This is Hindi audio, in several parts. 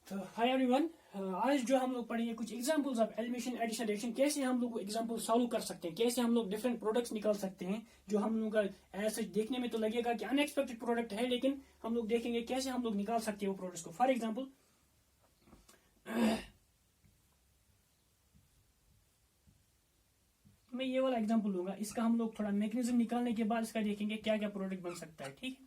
तो हाय एवरीवन, आज जो हम लोग पढ़ेंगे कुछ examples of elimination, addition, addition. कैसे हम लोग एग्जांपल सॉल्व कर सकते हैं, कैसे हम लोग डिफरेंट प्रोडक्ट्स निकाल सकते हैं जो हम लोग का ऐसे देखने में तो लगेगा कि अनएक्सपेक्टेड प्रोडक्ट है, लेकिन हम लोग देखेंगे कैसे हम लोग निकाल सकते हैं वो प्रोडक्ट्स को। फॉर एग्जाम्पल, मैं ये वाला एग्जांपल लूंगा, इसका हम लोग थोड़ा मैकेनिज्म निकालने के बाद इसका देखेंगे क्या क्या प्रोडक्ट बन सकता है। ठीक है,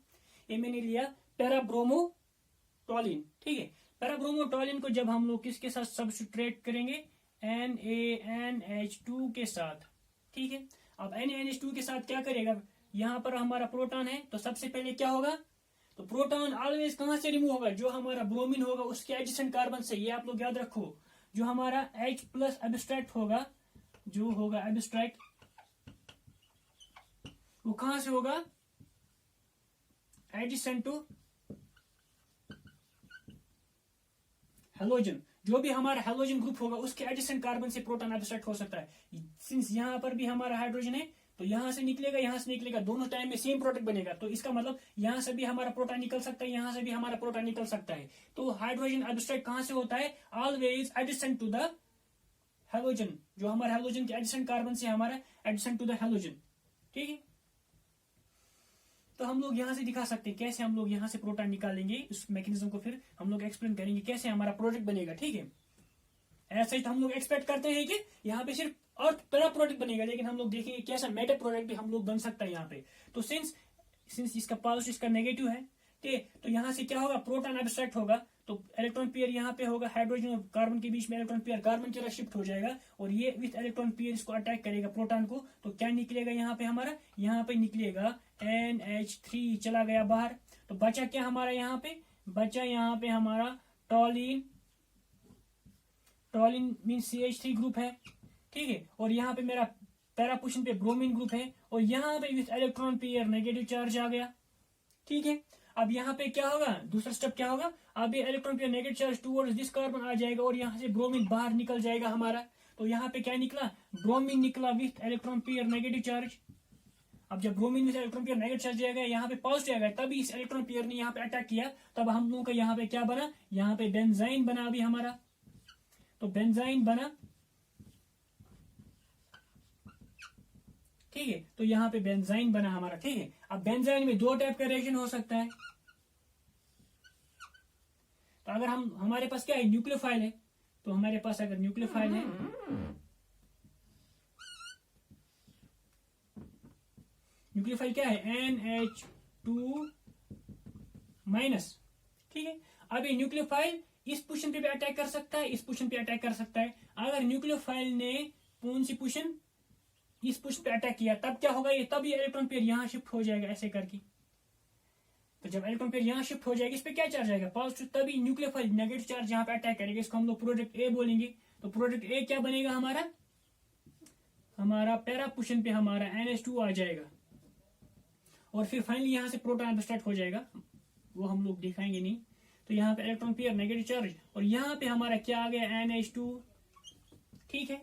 ये मैंने लिया पैराब्रोमोटोलिन। ठीक है, पैराब्रोमोटोलिन को जब हम लोग किसके साथ सब्स्टिट्यूट करेंगे, NaNH2 के साथ। ठीक है, अब NaNH2 के साथ क्या करेगा, यहां पर हमारा प्रोटॉन है, तो सबसे पहले क्या होगा, तो प्रोटॉन ऑलवेज कहां से रिमूव होगा, जो हमारा ब्रोमीन होगा उसके एडजेसेंट कार्बन से। ये आप लोग याद रखो, जो हमारा H+ एब्स्ट्रैक्ट होगा, जो होगा एब्स्ट्रैक्ट, वो कहां से होगा, एडजेसेंट टू हेलोजन। जो भी हमारा हेलोजन ग्रुप होगा उसके एडजेसेंट कार्बन से प्रोटॉन एब्स्ट्रैक्ट हो सकता है। सिंस यहां पर भी हमारा हाइड्रोजन है, तो यहां से निकलेगा, यहां से निकलेगा, दोनों टाइम में सेम प्रोडक्ट बनेगा। तो इसका मतलब यहां से भी हमारा प्रोटॉन निकल सकता है, यहां से भी हमारा प्रोटॉन निकल सकता है। तो हाइड्रोजन एब्स्ट्रैक्ट कहां से होता है, always adjacent to the halogen. जो हमारा हेलोजन के एडजेसेंट कार्बन से हमारा एडजेसेंट टू द हेलोजन। ठीक है, तो हम लोग यहां से दिखा सकते हैं कैसे हम लोग यहां से प्रोटॉन निकालेंगे। इस मैकेनिज्म को फिर हम लोग एक्सप्लेन करेंगे कैसे हमारा प्रोडक्ट बनेगा। ठीक है, ऐसा ही तो हम लोग एक्सपेक्ट करते हैं कि यहाँ पे सिर्फ और बड़ा प्रोडक्ट बनेगा, लेकिन हम लोग देखेंगे कैसा मेटा प्रोडक्ट भी हम लोग बन सकता है यहाँ पे। तो सिंस इसका पॉजिटिव इसका नेगेटिव है, तो यहाँ से क्या होगा, प्रोटॉन एब्स्ट्रैक्ट होगा, तो इलेक्ट्रॉन पेयर यहाँ पे होगा, हाइड्रोजन और कार्बन के बीच में इलेक्ट्रॉन पेयर कार्बन की तरफ शिफ्ट हो जाएगा, और ये विथ इलेक्ट्रॉन पेयर इसको अटैक करेगा प्रोटॉन को। तो क्या निकलेगा यहाँ पे हमारा, यहाँ पे निकलेगा NH3 चला गया बाहर। तो बचा क्या हमारा, यहाँ पे बचा यहाँ पे हमारा टॉलिन। टॉलिन मीन CH3 ग्रुप है। ठीक है, और यहाँ पे मेरा पैरा पोजीशन पे ब्रोमीन ग्रुप है, और यहाँ पे with electron pair negative charge आ गया। ठीक है, अब यहाँ पे क्या होगा, दूसरा स्टेप क्या होगा, अब ये electron pair negative charge towards this carbon आ जाएगा, और यहाँ से ब्रोमीन बाहर निकल जाएगा हमारा। तो यहाँ पे क्या निकला, ब्रोमीन निकला with electron pair negative charge. अब जब bromine with electron pair negative charge जाएगा, यहाँ पे पॉजिटिव आएगा, तभी इस इलेक्ट्रॉन पेयर ने यहाँ पे अटैक किया, तब हम लोगों का यहाँ पे क्या बना, यहाँ पे बेंजाइन बना अभी हमारा। तो बेंजाइन बना। ठीक है, तो यहाँ पे बेंजाइन बना हमारा। ठीक है, अब बेंजाइन में दो टाइप का रिएक्शन हो सकता है। तो अगर हमारे पास क्या है, न्यूक्लियोफाइल है, तो हमारे पास अगर न्यूक्लियोफाइल है, न्यूक्लियोफाइल क्या है, NH2-। ठीक है, अब ये न्यूक्लियोफाइल इस पोजीशन पे भी अटैक कर सकता है, इस पोजीशन पे अटैक कर सकता है। अगर न्यूक्लियोफाइल ने कौन सी पोजीशन, इस पोजीशन पे अटैक किया, तब क्या होगा, तब ये इलेक्ट्रॉन पेयर यहां शिफ्ट हो जाएगा ऐसे करके। तो जब इलेक्ट्रॉन पेयर यहां शिफ्ट हो जाएगा, इस पे क्या चार्ज आएगा, पॉजिटिव, तभी न्यूक्लियोफाइल नेगेटिव चार्ज यहां पे अटैक करेगा। इसको हम लोग प्रोडक्ट A बोलेंगे। तो प्रोडक्ट A क्या बनेगा हमारा पैरा पोजीशन पे हमारा NH2 आ जाएगा, और फिर फाइनली यहां से प्रोटॉन एब्स्ट्रैक्ट हो जाएगा, वो हम लोग दिखाएंगे नहीं। तो यहाँ पे इलेक्ट्रॉन पेयर नेगेटिव चार्ज, और यहाँ पे हमारा क्या आ गया, NH2। ठीक है,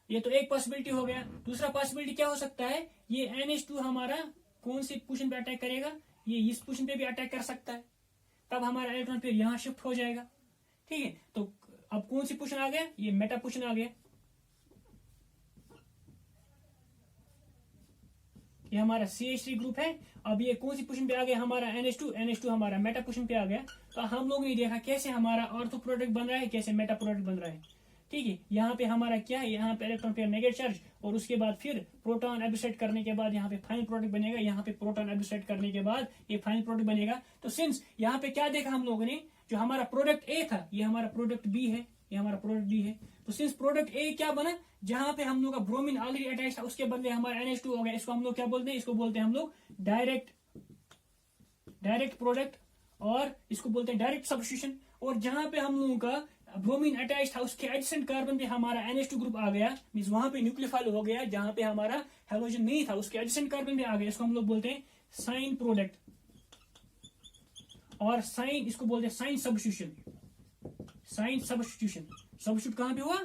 ये तो एक पॉसिबिलिटी हो गया। दूसरा पॉसिबिलिटी क्या हो सकता है, ये NH2 हमारा कौन सी पोजीशन पे अटैक करेगा, ये इस पोजीशन पे भी अटैक कर सकता है, तब हमारा इलेक्ट्रॉन पेयर यहाँ शिफ्ट हो जाएगा। ठीक है, तो अब कौन सी पोजीशन आ गया, ये मेटा पोजीशन आ गया। ये हमारा CH3 ग्रुप है। अब ये कौन सी पोजीशन पे आ गया, हमारा NH2 हमारा मेटा पोजीशन पे आ गया। तो हम लोग ने देखा कैसे हमारा ऑर्थो प्रोडक्ट बन रहा है, कैसे मेटा प्रोडक्ट बन रहा है। ठीक है, यहाँ पे हमारा क्या है, यहाँ पे इलेक्ट्रॉन पेयर नेगेटिव चार्ज, और उसके बाद फिर प्रोटॉन एब्स्ट्रैक्ट करने के बाद यहाँ पे फाइनल प्रोडक्ट बनेगा। यहाँ पे प्रोटॉन एब्स्ट्रैक्ट करने के बाद ये फाइनल प्रोडक्ट बनेगा। तो सिंस यहाँ पे क्या देखा हम लोगों ने, जो हमारा प्रोडक्ट A था, ये हमारा प्रोडक्ट B है, ये हमारा प्रोडक्ट B है। तो सिंस प्रोडक्ट A क्या बना, जहां पे हम लोग का ब्रोमीन ऑलरेडी अटैच था, उसके बदले हमारा NH2 हो गया। इसको हम लोग क्या बोलते हैं, इसको बोलते हैं हम लोग डायरेक्ट प्रोडक्ट, और इसको बोलते हैं डायरेक्ट सब्स्टिट्यूशन। और जहां पे हम लोगों का ब्रोमीन अटैच था, उसके एडजेसेंट कार्बन पे हमारा NH2 ग्रुप आ गया, मींस वहां पे न्यूक्लियोफाइल हो गया। जहां पे हमारा हेलोजन नहीं था, उसके एडजेसेंट कार्बन पे आ गया। इसको हम लोग बोलते हैं साइन प्रोडक्ट, और साइन, इसको बोलते हैं साइन सब्स्टिट्यूशन। सब्स्टिट्यूट कहां पे हुआ,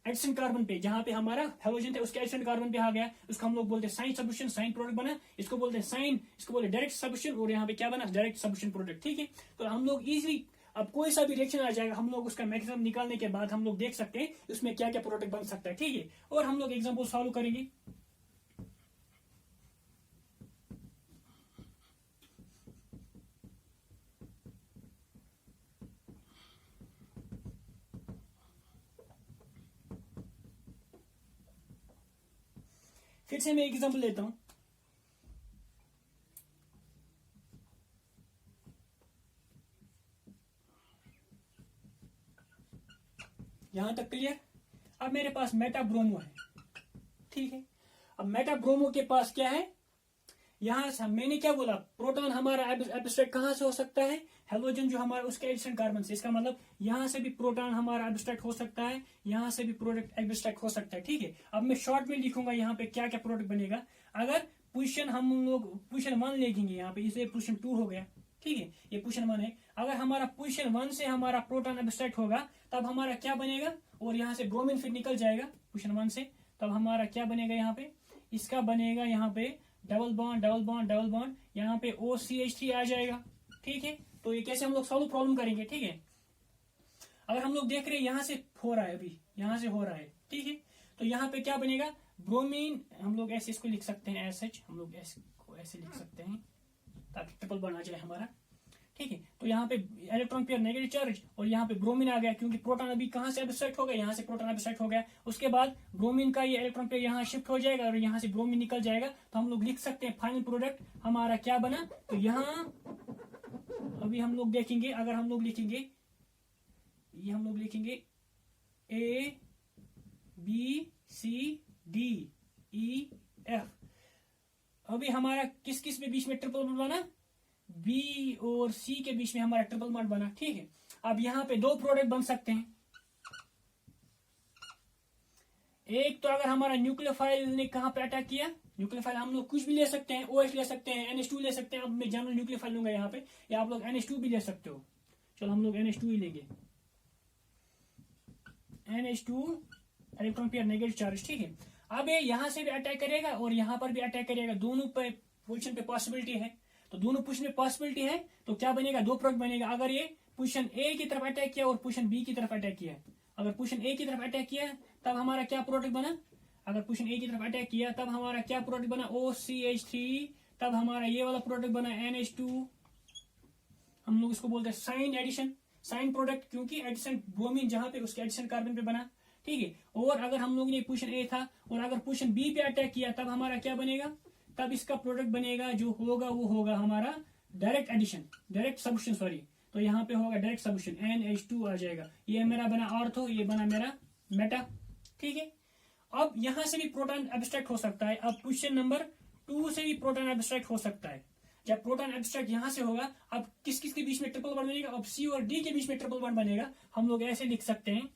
एडजेसेंट कार्बन पे, जहां पे हमारा हेलोजन था उसके एडजेसेंट कार्बन पे आ गया। उसको हम लोग बोलते हैं साइन सब्स्टिट्यूशन, साइन प्रोडक्ट बना। इसको बोलते हैं साइन, इसको बोलते हैं डायरेक्ट सब्स्टिट्यूशन, और यहाँ पे क्या बना, डायरेक्ट सब्स्टिट्यूशन प्रोडक्ट। ठीक है, तो हम लोग इजिली अब कोई सा भी रिएक्शन आ जाएगा, हम लोग उसका मैक्सिमम निकालने के बाद हम लोग देख सकते हैं उसमें क्या क्या प्रोडक्ट बन सकता है, ठीक है। और हम लोग एग्जाम्पल सॉल्व करेंगे। फिर से मैं एग्जाम्पल लेता हूं। यहां तक क्लियर। अब मेरे पास मेटाब्रोमो है, ठीक है। अब मेटाब्रोमो के पास क्या है, यहां से मैंने क्या बोला, प्रोटॉन हमारा एब्स्ट्रैक्ट कहां से हो सकता है, हेलोजन जो हमारा उसके एडिशन कार्बन से। इसका मतलब यहां से भी प्रोटॉन हमारा एब्स्ट्रैक्ट हो सकता है, यहां से भी प्रोडक्ट एब्स्ट्रैक्ट हो सकता है, ठीक है। अब मैं शॉर्ट में लिखूंगा यहाँ पे क्या क्या प्रोडक्ट बनेगा। अगर पोजीशन हम लोग पोजीशन 1 लेंगे यहाँ पे, इसलिए पोजीशन 2 हो गया, ठीक है, ये पोजीशन 1 है। अगर हमारा पोजीशन 1 से हमारा प्रोटॉन एब्स्ट्रैक्ट होगा तब हमारा क्या बनेगा, और यहाँ से ब्रोमीन फिर निकल जाएगा पोजीशन 1 से, तब हमारा क्या बनेगा, यहाँ पे इसका बनेगा यहाँ पे double bond double bond double bond, यहाँ पे OCH3 आ जाएगा, ठीक है। तो ये कैसे हम लोग सॉल्व प्रॉब्लम करेंगे, ठीक है। अगर हम लोग देख रहे हैं यहाँ से हो रहा है, अभी यहाँ से हो रहा है, ठीक है। तो यहाँ पे क्या बनेगा, ब्रोमीन, हम लोग ऐसे इसको लिख सकते हैं, एसएच हम लोग ऐसे लिख सकते हैं ताकि ट्रिपल बॉन्ड आ जाए हमारा, ठीक है। तो यहाँ पे इलेक्ट्रॉन पेयर नेगेटिव चार्ज, और यहाँ पे ब्रोमीन आ गया, क्योंकि प्रोटॉन अभी कहाँ से एब्स्ट्रैक्ट हो गया, यहाँ से प्रोटॉन एब्स्ट्रैक्ट हो गया। उसके बाद ब्रोमीन का ये इलेक्ट्रॉन पेयर यहाँ शिफ्ट हो जाएगा और यहाँ से ब्रोमीन निकल जाएगा। तो हम लोग लिख सकते हैं फाइनल प्रोडक्ट हमारा क्या बना। तो यहाँ अभी हम लोग देखेंगे, अगर हम लोग लिखेंगे, ये हम लोग लिखेंगे ABCDEF। अभी हमारा किस किस में बीच में ट्रिपल बॉन्ड बना, बी और सी के बीच में हमारा ट्रिपल बॉन्ड बना, ठीक है। अब यहाँ पे 2 प्रोडक्ट बन सकते हैं। एक तो अगर हमारा न्यूक्लियोफाइल ने कहां पे अटैक किया, न्यूक्लियोफाइल हम लोग कुछ भी ले सकते हैं, OH ले सकते हैं, NH2 ले सकते हैं। अब मैं जनरल न्यूक्लियोफाइल लूंगा यहाँ पे, या आप लोग NH2 भी ले सकते हो। चलो हम लोग NH2 ही लेंगे, NH2 electron pair negative charge, ठीक है। अब ये यहां से भी अटैक करेगा और यहां पर भी अटैक करेगा, दोनों पे पोजिशन पे पॉसिबिलिटी है। तो दोनों पोजिशन में पॉसिबिलिटी है, तो क्या बनेगा, 2 प्रोडक्ट बनेगा। अगर ये पोजिशन ए की तरफ अटैक किया और पोजिशन बी की तरफ अटैक किया, अगर पोजिशन ए की तरफ अटैक किया तब हमारा क्या प्रोडक्ट बना, अगर पोजिशन ए की तरफ अटैक किया तब हमारा क्या प्रोडक्ट बना, OCH3, तब हमारा ये वाला प्रोडक्ट बना NH2। हम लोग इसको बोलते हैं साइन एडिशन, साइन प्रोडक्ट, क्योंकि एडिशन ब्रोमीन जहां पे उसके एडिशन कार्बन पे बना, ठीक है। और अगर हम लोग ने पोजिशन ए था और अगर पोजिशन बी पे अटैक किया तब हमारा क्या बनेगा, तब इसका प्रोडक्ट बनेगा जो होगा वो होगा हमारा direct addition, direct substitution, sorry. तो यहाँ पे होगा डायरेक्ट सब्स्टिट्यूशन, NH2 आ जाएगा। ये मेरा बना ऑर्थो, ये बना मेरा मेटा, ठीक है। अब यहां से भी प्रोटॉन एब्स्ट्रैक्ट हो सकता है। अब पोजीशन नंबर 2 से भी प्रोटॉन एब्स्ट्रैक्ट हो सकता है। जब प्रोटॉन एब्स्ट्रैक्ट यहां से होगा, अब किस किस के बीच में ट्रिपल बॉन्ड बनेगा, अब C और D के बीच में ट्रिपल बॉन्ड बनेगा। हम लोग ऐसे लिख सकते हैं,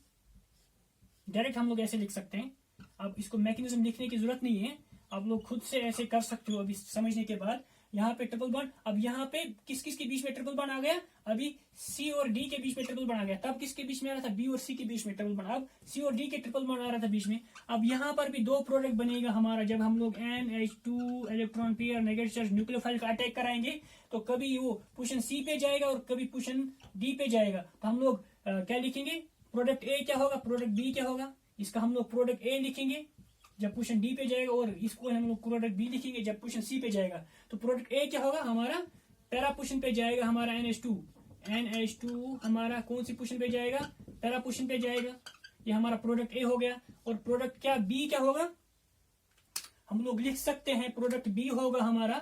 डायरेक्ट हम लोग ऐसे लिख सकते हैं। अब इसको मैकेनिज्म लिखने की जरूरत नहीं है, आप लोग खुद से ऐसे कर सकते हो अभी समझने के बाद। यहाँ पे ट्रिपल बॉन्ड, अब यहाँ पे किस किस के बीच में ट्रिपल बॉन्ड आ गया, अभी C और D के बीच में ट्रिपल बॉन्ड आ गया। तब किसके बीच में आ रहा था, B और C के बीच में ट्रिपल बॉन्ड, अब C और D के ट्रिपल बॉन्ड आ रहा था बीच में। अब यहाँ पर भी 2 प्रोडक्ट बनेगा हमारा, जब हम लोग NH2 electron pair negative charge nucleophile का अटैक कराएंगे, तो कभी वो पोजीशन C पे जाएगा और कभी पोजीशन D पे जाएगा। तो हम लोग क्या लिखेंगे, प्रोडक्ट A क्या होगा, प्रोडक्ट B क्या होगा, इसका हम लोग प्रोडक्ट A लिखेंगे जब पोजीशन D पे जाएगा, और इसको हम लोग प्रोडक्ट B लिखेंगे जब पोजीशन C पे जाएगा। तो प्रोडक्ट A क्या होगा, हमारा पैरा पोजीशन पे जाएगा हमारा NH2 हमारा कौन सी पोजीशन पे जाएगा, पैरा पोजीशन पे जाएगा। ये हमारा प्रोडक्ट A हो गया। और प्रोडक्ट क्या B क्या होगा, हम लोग लिख सकते हैं प्रोडक्ट B होगा हमारा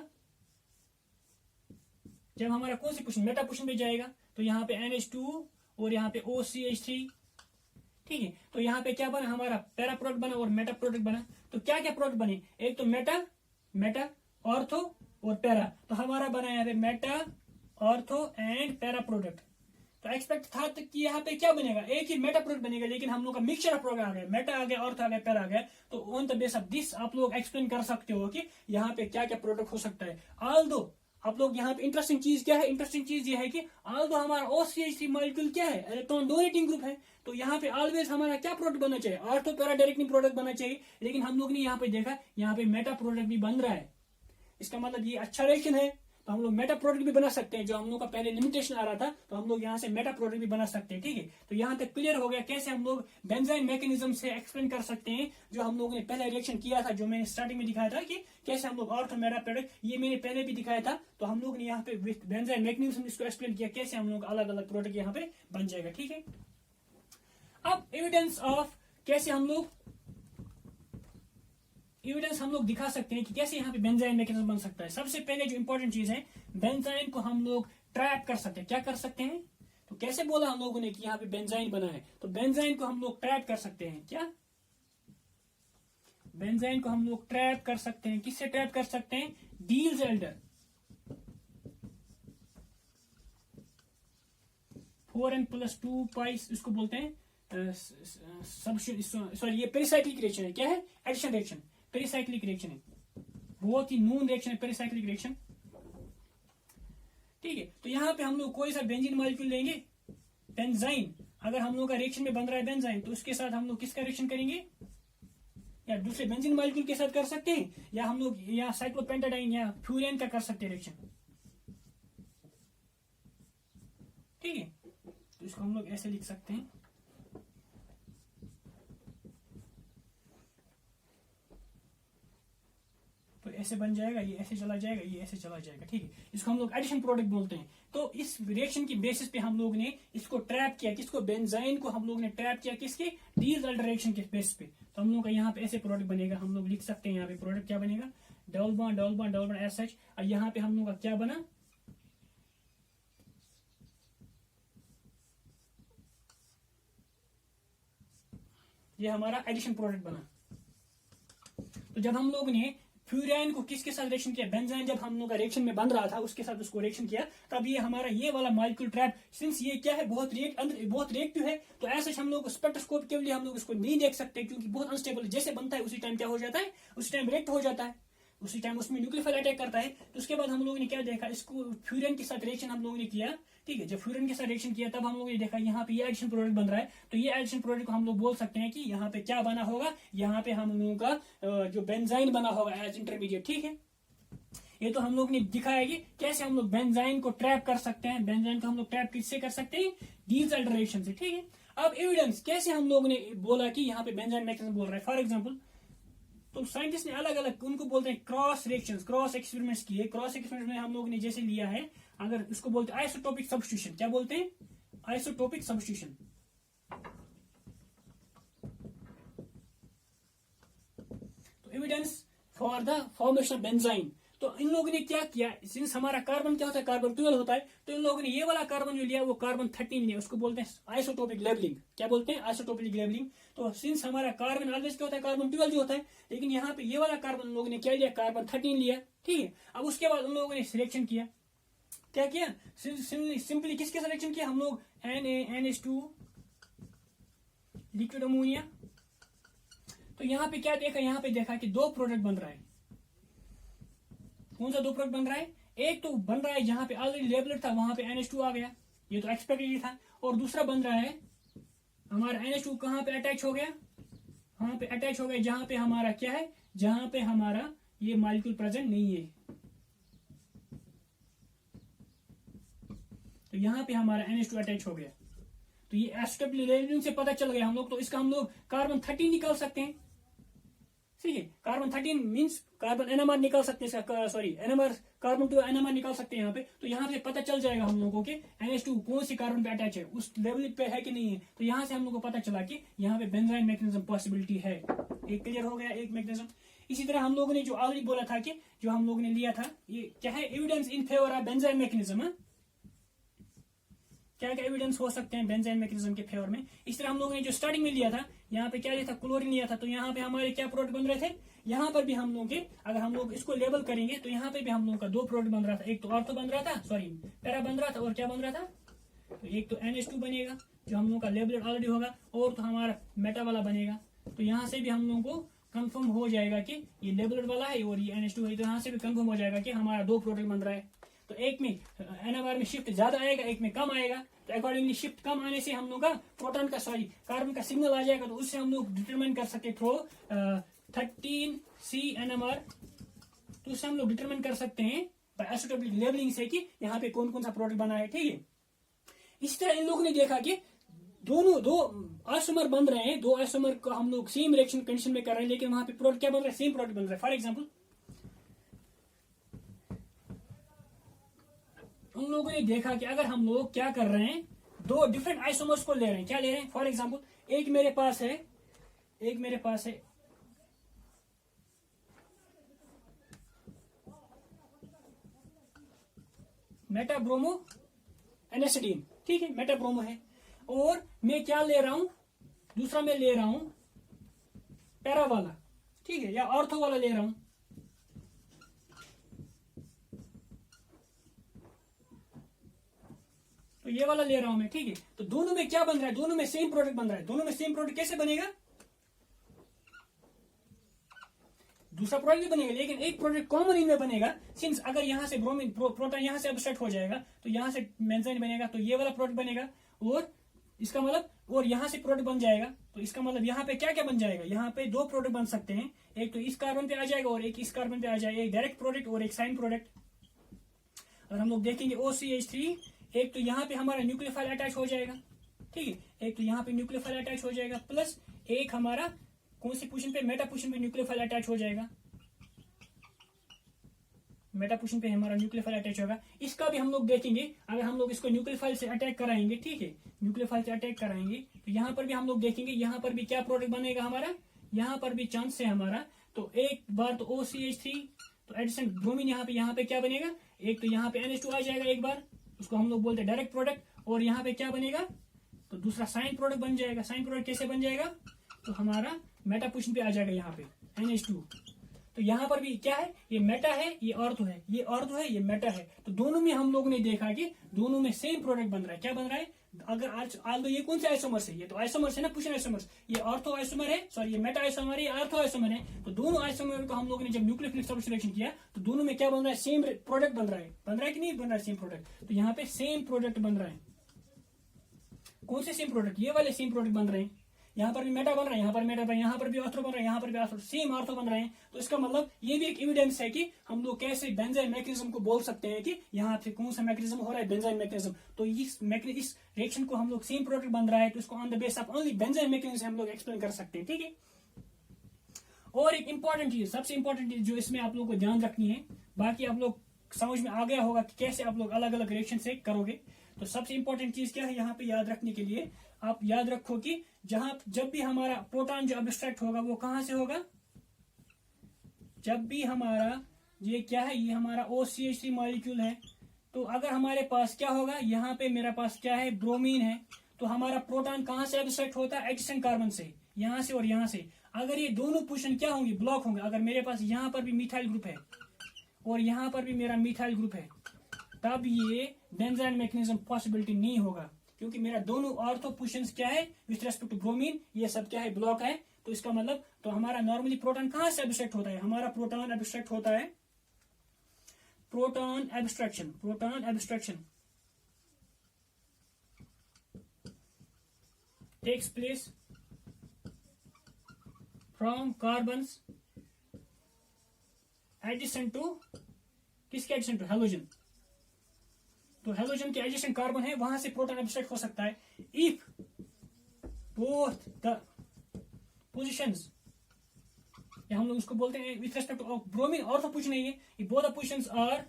जब हमारा कौन सी पोजीशन, मेटा पोजीशन पे जाएगा। तो यहाँ पे NH2 और यहाँ पे OCH3, ठीक है। तो यहाँ पे क्या बना, हमारा पैरा प्रोडक्ट बना और मेटा प्रोडक्ट बना। तो क्या क्या प्रोडक्ट बने, एक तो मेटा ऑर्थो और पैरा। तो हमारा बना यहाँ पे Meta ortho and para product. तो एक्सपेक्ट था कि यहाँ पे क्या बनेगा, एक ही मेटा प्रोडक्ट बनेगा, लेकिन हम लोग का मिक्सचर ऑफ प्रोडक्ट आ गया, मेटा आ गया, ऑर्थो आ गया, पैरा आ गया। तो on the base of this आप लोग एक्सप्लेन कर सकते हो कि यहाँ पे क्या क्या प्रोडक्ट हो सकता है। ऑल्दो आप लोग यहाँ पे इंटरेस्टिंग चीज क्या है, इंटरेस्टिंग चीज ये है कि ऑल्दो हमारा OCH3 मॉलिक्यूल क्या है, इलेक्ट्रॉन डोनेटिंग ग्रुप है। तो यहाँ पे ऑलवेज हमारा क्या प्रोडक्ट बनना चाहिए, ऑर्थो पैरा डायरेक्टिंग प्रोडक्ट बनना चाहिए। लेकिन हम लोग ने यहाँ पे देखा, यहाँ पे मेटा प्रोडक्ट भी बन रहा है। इसका मतलब ये अच्छा रिएक्शन है। तो हम लोग मेटा प्रोडक्ट भी बना सकते हैं। जो हम लोग का पहले लिमिटेशन आ रहा था, तो हम लोग यहाँ से मेटा प्रोडक्ट भी बना सकते हैं। ठीक है, तो यहाँ तक क्लियर हो गया कैसे हम लोग बेंजाइन मैकेनिज्म से एक्सप्लेन कर सकते हैं जो हम लोगों ने पहले रिएक्शन किया था, जो मैंने स्टार्टिंग में दिखाया था कि कैसे हम लोग ऑर्थो मेटा प्रोडक्ट, ये मैंने पहले भी दिखाया था। तो हम लोग ने यहाँ पे बेंजाइन मैकेनिज्म इसको एक्सप्लेन किया कैसे हम लोग अलग अलग प्रोडक्ट यहाँ पे बन जाएगा। ठीक है, अब एविडेंस ऑफ कैसे हम लोग दिखा सकते हैं कि कैसे यहाँ पे बेंजाइन मैकेनिज्म बन सकता है। सबसे पहले जो इंपॉर्टेंट चीज है, बेंजाइन को हम लोग ट्रैप कर सकते हैं। क्या कर सकते हैं? तो कैसे बोला हम लोगों ने कि यहाँ पे बेंजाइन बना है, तो बेंजाइन को हम लोग ट्रैप कर सकते हैं। क्या बेंजाइन को हम लोग ट्रैप कर सकते हैं? किससे ट्रैप कर सकते हैं? डीलजेल्डर 4n+2 पाइस इसको बोलते हैं सॉरी, ये पेरिसाइक्लिक रिएक्शन है। क्या है? एडिशन रिएक्शन, पेरिसाइक्लिक रिएक्शन है, बहुत ही नून रिएक्शन है पेरिसाइक्लिक रिएक्शन। ठीक है, तो यहाँ पे हम लोग कोई सा बेंजीन मॉलिक्यूल लेंगे, बेंजाइन, अगर हम लोग का रिएक्शन में बन रहा है बेंजाइन, तो उसके साथ हम लोग किसका रिएक्शन करेंगे? या दूसरे बेंजीन मॉलिक्यूल के साथ कर सकते हैं, या हम लोग या साइक्लोपेंटाडाइन या फ्यूरेन का कर सकते हैं रिएक्शन। ठीक है, तो इसको हम लोग ऐसे लिख सकते हैं, तो ऐसे बन जाएगा, ये ऐसे चला जाएगा, ये ऐसे चला जाएगा। ठीक है, इसको हम लोग एडिशन प्रोडक्ट बोलते हैं। तो इस रिएक्शन की बेसिस पे हम लोग ने इसको ट्रैप किया, किसको? बेंजाइन को हम लोग ने ट्रैप किया, किसके? डीलजेल्डर रिएक्शन के बेसिस पे। तो हम लोग का यहाँ पे ऐसे प्रोडक्ट बनेगा, हम लोग लिख सकते हैं यहाँ पे प्रोडक्ट क्या बनेगा, double bond double bond double bond as such. और यहाँ पे हम लोग का क्या बना, ये हमारा एडिशन प्रोडक्ट बना। तो जब हम लोग ने फ्यूरेन को किसके साथ रिएक्शन किया, बेंजाइन जब हम लोग का रिएक्शन में बन रहा था उसके साथ उसको रिएक्शन किया, तब ये हमारा ये वाला मॉलिक्यूल ट्रैप, सिंस ये क्या है, बहुत रिएक्टिव है, तो ऐसे हम लोग स्पेक्ट्रोस्कोप के लिए हम लोग इसको नहीं देख सकते, क्योंकि बहुत अनस्टेबल है। जैसे बनता है उसी टाइम क्या हो जाता है, उसी टाइम रिएक्ट हो जाता है, उसी टाइम उसमें न्यूक्लियोफाइल अटैक करता है। तो उसके बाद हम लोगों ने क्या देखा, इसको फ्यूरेन के साथ रिएक्शन हम लोगों ने किया। ठीक है, जब फ्यूरेन के साथ रिएक्शन किया तब हम लोगों ने देखा यहाँ पे ये एडिशन प्रोडक्ट बन रहा है। तो ये एडिशन प्रोडक्ट को हम लोग बोल सकते हैं कि यहाँ पे क्या बना होगा, यहाँ पे हम लोगों का जो बेंजाइन बना होगा एज इंटरमीडिएट। ठीक है, ये तो हम लोग ने दिखाया कि कैसे हम लोग बेंजाइन को ट्रैप कर सकते हैं। बेंजाइन को हम लोग ट्रैप किससे कर सकते हैं? डीलजेल्डर रिएक्शन से। ठीक है, अब एविडेंस कैसे हम लोग ने बोला कि यहाँ पे बेंजाइन मैकेनिज्म बोल रहा है। फॉर एग्जाम्पल, तो साइंटिस्ट ने अलग अलग उनको बोलते हैं क्रॉस रिएक्शंस, क्रॉस एक्सपेरिमेंट्स किए। क्रॉस एक्सपेरिमेंट में हम लोग ने जैसे लिया है, अगर इसको बोलते हैं आइसोटोपिक सब्स्टिट्यूशन। क्या बोलते हैं? Isotopic substitution. तो evidence for the formation of benzene. तो इन लोगों ने क्या किया, सिंस हमारा कार्बन क्या होता है, कार्बन 12 होता है, तो इन लोगों ने ये वाला कार्बन जो लिया वो कार्बन 13 लिया, उसको बोलते हैं आइसोटोपिक लेबलिंग। क्या बोलते हैं? Isotopic labelling. तो सिंस हमारा कार्बन ऑलवेज क्या होता है, कार्बन 12 जो होता है, लेकिन यहाँ पे ये वाला कार्बन लोगों ने क्या लिया, कार्बन 13 लिया। ठीक है, अब उसके बाद उन लोगों ने सिलेक्शन किया, क्या किया, सिंपली किसके सिलेक्शन किया, हम लोग NaNH2 लिक्विड अमोनिया। तो यहाँ पे क्या देखा, यहाँ पे देखा कि दो प्रोडक्ट बन रहा है। कौन सा दो प्रोडक्ट बन रहा है? एक तो बन रहा है जहां पे ऑलरेडी लेबलेट था, वहां पे NH2 आ गया, ये तो एक्सपेक्टेड था। और दूसरा बन रहा है हमारा NH2 कहां पे अटैच हो गया, वहां पे अटैच हो गया जहां पे हमारा क्या है, जहां पे हमारा ये मॉलिक्यूल प्रेजेंट नहीं है। तो यहाँ पे हमारा NH2 अटैच हो गया। तो ये एस्टेबल लेबलिंग से पता चल गया हम लोग। तो इसका हम लोग कार्बन 13 निकाल सकते हैं। ठीक है, कार्बन 13 मीन्स कार्बन NMR निकाल सकते हैं, सॉरी NMR, कार्बन 2 NMR निकाल सकते हैं यहाँ पे। तो यहाँ से पता चल जाएगा हम लोगों को कि NH2 कौन सी कार्बन पे अटैच है, उस लेवल पे है कि नहीं है। तो यहाँ से हम लोग को पता चला कि यहाँ पे बेंजाइन मैकेनिज्म पॉसिबिलिटी है। एक क्लियर हो गया, एक मैकेनिज्म। इसी तरह हम लोगों ने जो ऑलरेडी बोला था कि जो हम लोगों ने लिया था, ये क्या है, evidence in favour of benzene mechanism. क्या क्या एविडेंस हो सकते हैं बेंजाइन मैकेनिज्म के फेवर में। इस तरह हम लोगों ने जो स्टार्टिंग में लिया था, यहाँ पे क्या लिया था, क्लोरीन लिया था। तो यहाँ पे हमारे क्या प्रोडक्ट बन रहे थे, यहाँ पर भी हम लोग के, अगर हम लोग इसको लेबल करेंगे तो यहाँ पे भी हम लोग का दो प्रोडक्ट बन रहा था। एक तो ऑर्थो बन रहा था, सॉरी पैरा बन रहा था, और क्या बन रहा था, तो एक तो NH2 बनेगा जो हम लोग का लेबलेट ऑलरेडी होगा, और तो हमारा मेटा वाला बनेगा। तो यहाँ से भी हम लोगों को कंफर्म हो जाएगा कि ये लेबलेट वाला है और ये NH2 है। तो यहाँ से भी कंफर्म हो जाएगा कि हमारा दो प्रोडक्ट बन रहा है। तो एक में NMR में शिफ्ट ज्यादा आएगा, एक में कम आएगा। तो अकॉर्डिंगली शिफ्ट कम आने से हम लोग का प्रोटॉन का, सॉरी कार्बन का सिग्नल आ जाएगा। तो उससे हम लोग डिटरमाइन कर सकते थ्रो 13C NMR। तो उससे हम लोग डिटरमाइन कर सकते हैं आइसोटोपिक लेबलिंग से कि यहाँ पे कौन कौन सा प्रोडक्ट बना है, ठीक है। इस तरह इन लोगों ने देखा कि दो आइसोमर बन रहे हैं, दो आइसोमर को हम लोग सेम रिएक्शन कंडीशन में कर रहे हैं, लेकिन वहां पे प्रोडक्ट क्या बन रहा है, सेम प्रोडक्ट बन रहा है। फॉर एग्जांपल उन लोगों ने देखा कि अगर हम लोग क्या कर रहे हैं, दो डिफरेंट आइसोमर्स को ले रहे हैं, क्या ले रहे हैं, फॉर एग्जांपल एक मेरे पास है मेटाब्रोमो एनेसिडीन, ठीक है, मेटाब्रोमो है, और मैं क्या ले रहा हूं, दूसरा मैं ले रहा हूं पैरा वाला, ठीक है, या ऑर्थो वाला ले रहा हूं। तो ये वाला ले रहा हूं मैं, ठीक है। तो दोनों में क्या बन रहा है, दोनों में सेम प्रोडक्ट बन रहा है। दोनों में सेम प्रोडक्ट कैसे बनेगा, दूसरा प्रोडक्ट भी बनेगा, लेकिन एक प्रोडक्ट कॉमन इनमें बनेगा। सिंस अगर यहां से ब्रोमीन प्रोटॉन यहां से एब्स्ट्रैक्ट हो जाएगा तो यहां से बेंजीन बनेगा, तो ये वाला प्रोडक्ट बनेगा, और इसका मतलब, और यहां से प्रोडक्ट बन जाएगा, तो इसका मतलब यहाँ पे क्या क्या बन जाएगा, यहाँ पे दो प्रोडक्ट बन सकते हैं, एक तो इस कार्बन पे आ जाएगा और एक इस कार्बन पे आ जाएगा, एक डायरेक्ट प्रोडक्ट और एक साइन प्रोडक्ट। और हम लोग देखेंगे OCH3, एक तो यहाँ पे हमारा न्यूक्लियोफाइल अटैच हो जाएगा, ठीक है, एक तो यहाँ पे न्यूक्लियोफाइल अटैच हो जाएगा, प्लस एक हमारा कौन सी पोजीशन पे, मेटा पोजीशन पे न्यूक्लियोफाइल अटैच हो जाएगा, मेटा पोजीशन पे हमारा न्यूक्लियोफाइल अटैच होगा। इसका भी हम लोग देखेंगे, अगर हम लोग इसको न्यूक्लियोफाइल से अटैक कराएंगे, ठीक है, न्यूक्लियोफाइल से अटैक कराएंगे, तो यहाँ पर भी हम लोग देखेंगे, यहाँ पर भी क्या प्रोडक्ट बनेगा हमारा, यहाँ पर भी चांस है हमारा। तो एक बार तो OCH3, तो एडिशन ब्रोमीन यहाँ पे क्या बनेगा, एक तो यहाँ पे NH2 आ जाएगा एक बार, उसको हम लोग बोलते हैं डायरेक्ट प्रोडक्ट, और यहाँ पे क्या बनेगा, तो दूसरा साइन प्रोडक्ट बन जाएगा। साइन प्रोडक्ट कैसे बन जाएगा, तो हमारा मेटा पोजीशन पे आ जाएगा यहाँ पे NH2। तो यहाँ पर भी क्या है, ये मेटा है, ये ऑर्थो है, ये ऑर्थो है, ये मेटा है। तो दोनों में हम लोगों ने देखा कि दोनों में सेम प्रोडक्ट बन रहा है। क्या बन रहा है, अगर आज ये कौन से आइसोमर्स है, ये तो आइसोमर्स है ना, पुशन आइसोमर्स, ये ऑर्थो आइसोमर है, सॉरी ये मेटा आइसोमर है, ये ऑर्थो आइसोमर है। तो दोनों आइसोमर को हम लोगों ने जब न्यूक्लियोफिलिक सब्स्टिट्यूशन किया, तो दोनों में क्या बन रहा है, सेम प्रोडक्ट बन रहा है कि नहीं बन रहा है सेम प्रोडक्ट। तो यहाँ पे सेम प्रोडक्ट बन रहा है, कौन से सेम प्रोडक्ट, ये वाले सेम प्रोडक्ट बन रहे हैं। यहाँ पर भी मेटा बन रहा है, यहाँ पर मेटा बन, यहाँ पर भी ऑर्थो बन रहा है, यहाँ पर भी ऑर्थो, सेम ऑर्थो बन रहे हैं। तो इसका मतलब ये भी एक एविडेंस है कि हम लोग कैसे बेंजाइन मैकेनिज्म को बोल सकते हैं कि यहाँ पे कौन सा मैकेनिज्म हो रहा है, बेंजाइन मैकेनिज्म। तो इस रिएक्शन को हम लोग सेम प्रोडक्ट बन रहा है, तो इसको on the base of only benzene mechanism हम लोग एक्सप्लेन कर सकते हैं, ठीक है। और एक इंपॉर्टेंट चीज, सबसे इंपॉर्टेंट चीज जो इसमें आप लोग को ध्यान रखनी है, बाकी आप लोग समझ में आ गया होगा कि कैसे आप लोग अलग अलग रिएक्शन से करोगे। तो सबसे इंपॉर्टेंट चीज क्या है यहाँ पे याद रखने के लिए, आप याद रखो कि जब भी हमारा प्रोटॉन जो एब्स्ट्रैक्ट होगा वो कहां से होगा, जब भी हमारा ये क्या है, ये हमारा OCH3 मॉलिक्यूल है, तो अगर हमारे पास क्या होगा, यहाँ पे मेरा पास क्या है, ब्रोमीन है, तो हमारा प्रोटॉन कहां से एब्स्ट्रैक्ट होता है, एडजेसेंट कार्बन से, यहाँ से और यहाँ से। अगर ये दोनों पोजीशन क्या होंगे, ब्लॉक होंगे, अगर मेरे पास यहाँ पर भी मिथाइल ग्रुप है और यहाँ पर भी मेरा मिथाइल ग्रुप है, तब ये बेंजाइन मैकेनिज्म पॉसिबिलिटी नहीं होगा, क्योंकि मेरा दोनों ऑर्थो पोजीशंस क्या है विथ रेस्पेक्ट टू ब्रोमीन, ये सब क्या है, ब्लॉक है। तो इसका मतलब, तो हमारा नॉर्मली प्रोटॉन कहां से एब्स्ट्रैक्ट होता है, हमारा प्रोटॉन एब्स्ट्रैक्ट होता है, proton abstraction takes place from carbons addition to, किसके एडिशन टू, हेलोजन। तो हेलोजन के एडजेसेंट कार्बन है, वहां से प्रोटॉन एब्स्ट्रैक्ट हो सकता है इफ बोथ द पोजीशंस, या हम लोग उसको बोलते हैं with respect to bromine, ortho position है ये both the positions are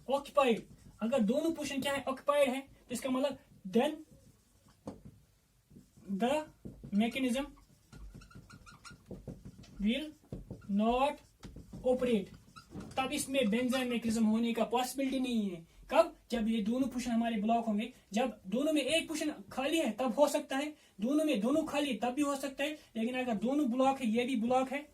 occupied. अगर दोनों पोजीशन क्या है, ऑक्युपाइड है, तो इसका मतलब then the mechanism will not operate, तब इसमें बेंजाइन मैकेनिज्म होने का पॉसिबिलिटी नहीं है। कब, जब ये दोनों पोजीशन हमारे ब्लॉक होंगे। जब दोनों में एक पोजीशन खाली है तब हो सकता है, दोनों में दोनों खाली है तब भी हो सकता है, लेकिन अगर दोनों ब्लॉक है, ये भी ब्लॉक है,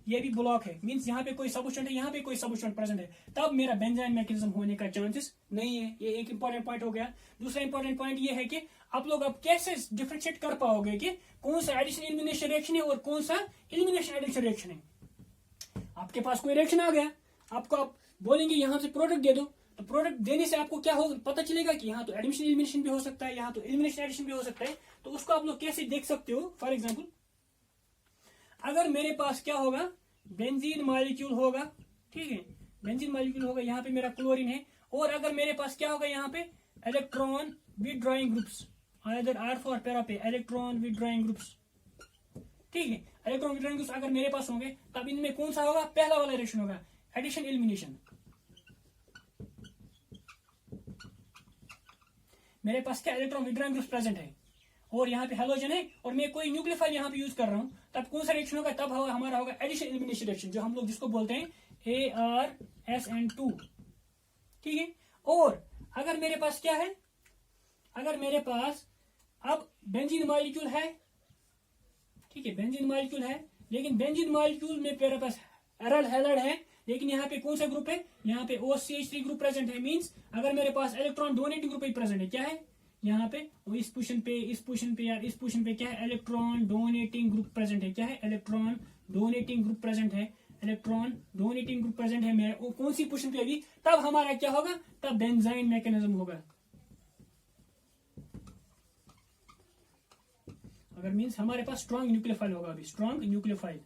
ये भी ब्लॉक है, मींस यहाँ पे कोई सबस्टेंट है, यहाँ पे कोई सबस्टेंट प्रेजेंट है, तब मेरा बेंजाइन मैकेनिज्म होने का चांसेस नहीं है। ये एक इंपॉर्टेंट पॉइंट हो गया। दूसरा इंपॉर्टेंट पॉइंट ये है कि आप लोग अब कैसे डिफरेंशिएट कर पाओगे कि कौन सा एडिशन एलिमिनेशन रिएक्शन है और कौन सा एलिमिनेशन एडिशन रिएक्शन है। आपके पास कोई रिएक्शन आ गया, आपको आप बोलेंगे यहाँ से प्रोडक्ट दे दो, तो प्रोडक्ट देने से आपको क्या होगा, पता चलेगा कि यहाँ तो एडिशन एलिमिनेशन भी हो सकता है, यहाँ तो एलिमिनेशन एडिशन भी हो सकता है। तो उसको आप लोग कैसे देख सकते हो, फॉर एग्जाम्पल अगर मेरे पास क्या होगा, बेंजीन मॉलिक्यूल होगा, ठीक है, बेंजीन मॉलिक्यूल होगा, यहाँ पे मेरा क्लोरीन है, और अगर मेरे पास क्या होगा यहाँ पे electron withdrawing groups, either are for para पे इलेक्ट्रॉन विथड्रॉइंग ग्रुप्स, ठीक है। इलेक्ट्रॉन विथड्रॉइंग ग्रुप्स अगर मेरे पास होंगे तब इनमें कौन सा होगा, पहला वाला रिएक्शन होगा, एडिशन एलिमिनेशन। मेरे पास क्या इलेक्ट्रॉन विथड्रॉइंग ग्रुप्स प्रेजेंट है और यहाँ पे हेलोजन है और मैं कोई न्यूक्लियोफाइल यहाँ पे यूज कर रहा हूँ, तब कौन सा रिएक्शन होगा, तब हमारा होगा एडिशन एलिमिनेशन रिएक्शन, जो हम लोग जिसको बोलते हैं ArSN2, ठीक है। और अगर मेरे पास क्या है, अगर मेरे पास अब बेंजीन मॉलिक्यूल है, ठीक है, बेंजीन मॉलिक्यूल है, लेकिन बेंजीन मॉलिक्यूल में मेरे पास एराइल हैलाइड है, लेकिन यहाँ पे कौन सा ग्रुप है, यहाँ पे OCH3 ग्रुप प्रेजेंट है। मींस अगर मेरे पास इलेक्ट्रॉन डोनेटिंग ग्रुप ही प्रेजेंट है, क्या है यहाँ पे, इस पोजीशन पे, इस पोजीशन पे या इस पोजीशन पे क्या है, इलेक्ट्रॉन डोनेटिंग ग्रुप प्रेजेंट है, क्या है, इलेक्ट्रॉन डोनेटिंग ग्रुप प्रेजेंट है, इलेक्ट्रॉन डोनेटिंग ग्रुप प्रेजेंट है मेरे, वो कौन सी पोजीशन पे अभी, तब हमारा क्या होगा, तब बेंजाइन मैकेनिज्म होगा। अगर मींस हमारे पास स्ट्रॉन्ग न्यूक्लियोफाइल होगा, अभी स्ट्रॉन्ग न्यूक्लियोफाइल,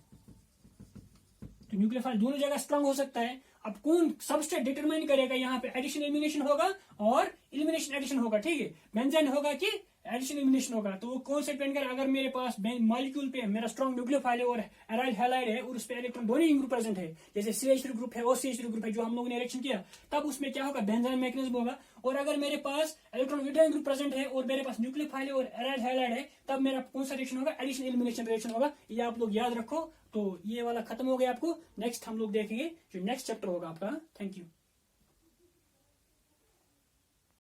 तो न्यूक्लियोफाइल दोनों जगह स्ट्रॉन्ग हो सकता है। अब कौन सबस्ट्रेट डिटरमाइन करेगा, यहाँ पे एडिशन एलिमिनेशन होगा और एलिमिनेशन एडिशन होगा, ठीक है, बेंजाइन होगा कि एडिशन एलिमिनेशन होगा, तो वो कौन से डिपेंड करेगा। अगर मेरे पास मॉलिक्यूल पे मेरा स्ट्रॉन्ग न्यूक्लियोफाइल है और एराइल हैलाइड है और उस पर इलेक्ट्रॉन डोनेटिंग ग्रुप प्रेजेंट है, जैसे CH3 ग्रुप है, OCH3 ग्रुप है, जो हम लोगों ने रिएक्शन किया, तब उसमें क्या होगा, बेंजाइन मैकेनिज्म होगा। और अगर मेरे पास इलेक्ट्रॉन विथड्रॉइंग ग्रुप प्रेजेंट है और मेरे पास न्यूक्लियोफाइल है और एराइल हैलाइड है, तब मेरा कौन सा रिएक्शन होगा, एडिशन एलिमिनेशन रिएक्शन होगा। ये आप लोग याद रखो। तो ये वाला खत्म हो गया आपको, नेक्स्ट हम लोग देखेंगे जो नेक्स्ट चैप्टर होगा आपका। Thank you.